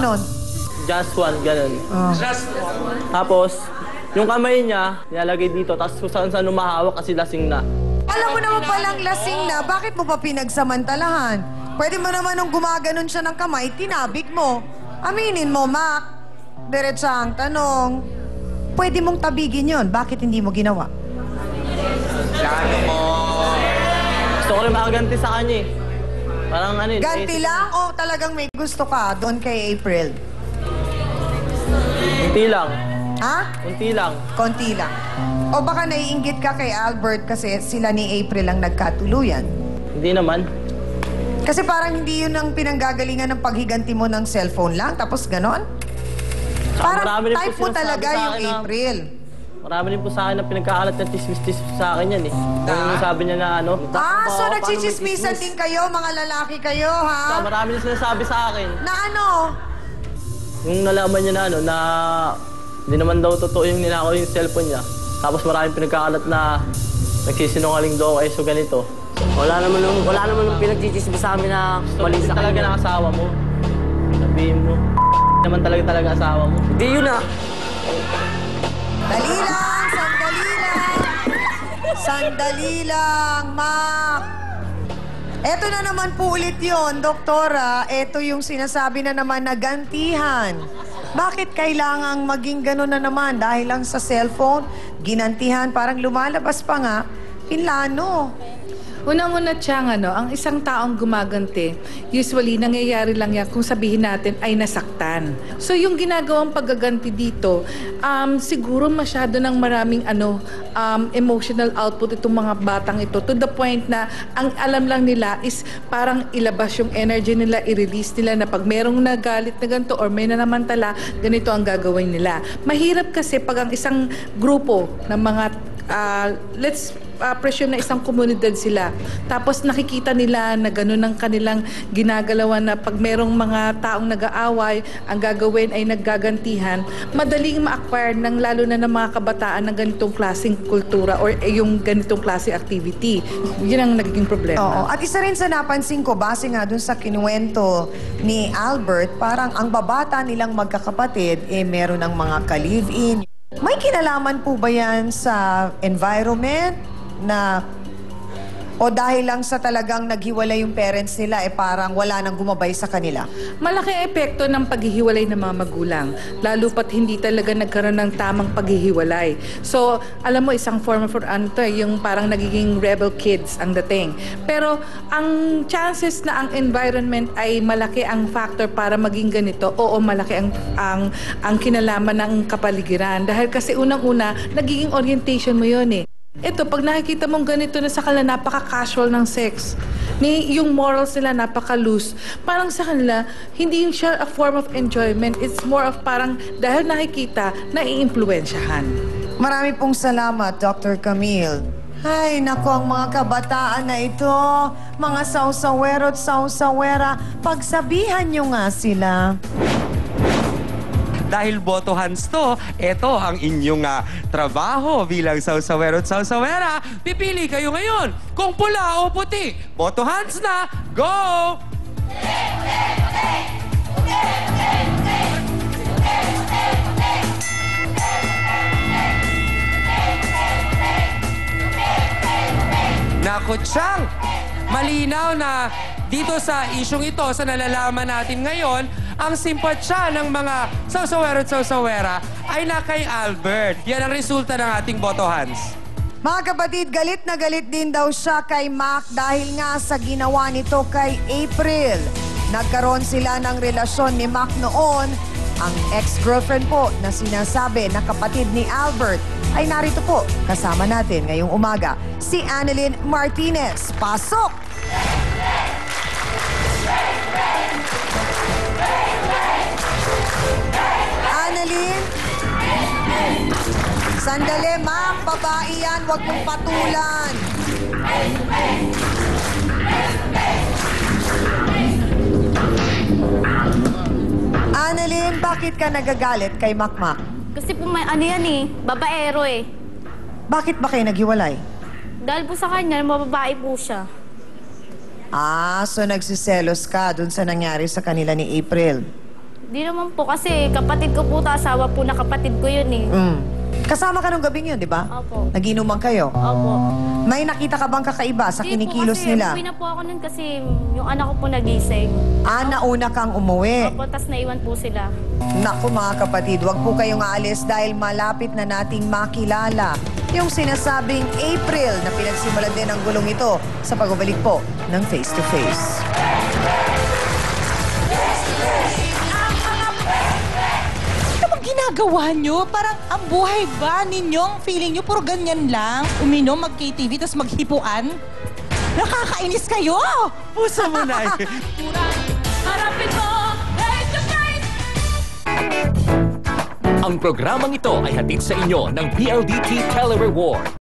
Ganon. Just one, ganun. Just one. Tapos, yung kamay niya, nilalagay dito, tapos kung saan umahawak kasi lasing na. Alam mo naman palang lasing na, bakit mo pa pinagsamantalahan? Pwede mo naman nung gumaganon siya ng kamay, tinabig mo. Aminin mo, Mac. Diretsang tanong. Pwede mong tabigin yon, bakit hindi mo ginawa? Plano mo. Gusto ko rin makaganti sa kanya eh. Parang ano yun. Ganti lang o talagang may gusto ka doon kay April? Unti lang. Ha? Unti lang. Konti lang. O baka naiinggit ka kay Albert kasi sila ni April ang nagkatuluyan? Hindi naman. Kasi parang hindi yun ang pinanggagalingan ng paghiganti mo ng cellphone lang, tapos ganon? Tsaka Parang marami rin po type mo sinasabi talaga sa yung akin na- April. Marami rin po sa akin na pinagkakalat ng tismis-tismis sa akin yan eh. Yung sabi niya na ano. Ah, so paano may nagchichismisan tismis? din kayo, mga lalaki kayo, Tsaka ha? marami rin sinasabi sa akin. Na ano? Yung nalaman niya na ano, na hindi naman daw totoo yung ninakaw yung cellphone niya. Tapos maraming pinagkakalat na nagsisinungaling daw kayo so ganito. Wala naman nung pinagchichismis sa amin na mali sa talaga kanya. ng asawa mo. Sabihin mo. Naman talaga asawa mo. Hindi yun ah. Dali lang, sandali lang. Sandali lang, Mac. Eto na naman po ulit yun, Doktora. Eto yung sinasabi na naman na gantihan. Bakit kailangang maging gano'n na naman? Dahil lang sa cellphone, ginantihan, parang lumalabas pa nga, pinlano. Unang-una, Chang, ang isang taong gumaganti, usually nangyayari lang yan kung sabihin natin ay nasaktan. So yung ginagawang paggaganti dito, siguro masyado ng maraming emotional output itong mga batang ito to the point na ang alam lang nila is parang ilabas yung energy nila, i-release nila na pag merong nagalit na ganito or may nanamantala, ganito ang gagawin nila. Mahirap kasi pag ang isang grupo ng mga let's presume na isang komunidad sila. Tapos nakikita nila na gano'n ang kanilang ginagalawan na pag merong mga taong nag-aaway, ang gagawin ay naggagantihan, madaling ma-acquire ng lalo na ng mga kabataan ng ganitong klaseng kultura or yung ganitong klaseng activity. Yun ang nagiging problema. Oo. At isa rin sa napansin ko, base nga dun sa kinuwento ni Albert, parang ang babata nilang magkakapatid, meron ng mga ka-live-in. May kinalaman po ba yan sa environment na o dahil lang sa talagang naghiwalay yung parents nila, parang wala nang gumabay sa kanila? Malaki epekto ng paghihiwalay ng mga magulang, lalo pat hindi talaga nagkaroon ng tamang paghihiwalay. So, alam mo, isang form of yung parang nagiging rebel kids ang dating. Pero, ang chances na ang environment ay malaki ang factor para maging ganito, oo, malaki ang kinalaman ng kapaligiran. Dahil kasi unang-una, nagiging orientation mo yun eh. Ito, pag nakikita mong ganito na sa kanila, napaka-casual ng sex. Yung morals nila, napaka-loose. Parang sa kanila, hindi siya a form of enjoyment. It's more of parang, dahil nakikita, nai-impluwensyahan. Marami pong salamat, Dr. Camille. Ay, naku, ang mga kabataan na ito, mga sausawero at sausawera, pagsabihan nyo nga sila. Dahil boto hands to, ito ang inyong trabaho bilang sausawero at sausawera. Pipili kayo ngayon kung pula o puti. Boto hands na, go! Naku, Chang! Malinaw na dito sa isyong ito, sa nalalaman natin ngayon, ang simpatsya ng mga sausawero at sausawera ay na kay Albert. Yan ang resulta ng ating boto hands. Mga kapatid, galit na galit din daw siya kay Mac dahil nga sa ginawa nito kay April. Nagkaroon sila ng relasyon ni Mac noon. Ang ex-girlfriend po na sinasabi na kapatid ni Albert ay narito po kasama natin ngayong umaga, si Annalyn Martinez. Pasok! Annalyn? Sandali, Mac. Babae yan. Huwag mong patulan. Annalyn, bakit ka nagagalit kay Macmac? Kasi po may ano yan babaero Bakit ba kayo naghiwalay? Dahil po sa kanya, mababae po siya. Ah, so nagsiselos ka dun sa nangyari sa kanila ni April. Di naman po kasi kapatid ko po to, asawa po na kapatid ko yun eh. Kasama ka nung gabing yun, di ba? Opo. Naginuman kayo. Opo. May nakita ka bang kakaiba sa Di po kinikilos kasi, nila? Umuwi na po ako nun kasi yung anak ko po nagising. Nauna kang umuwi. Opo, tas naiwan po sila. Naku mga kapatid, wag po kayong aalis dahil malapit na nating makilala yung sinasabing April na pinagsimulan din ang gulong ito sa pagbabalik po ng Face to Face. Ano bang ginagawa nyo? Parang ang buhay ba ninyong feeling nyo puro ganyan lang? Uminom, mag-KTV, tapos maghipuan? Nakakainis kayo! Puso mo na Harapin mo, face to face! Ang programang ito ay hatid sa inyo ng PLDT Tele Reward.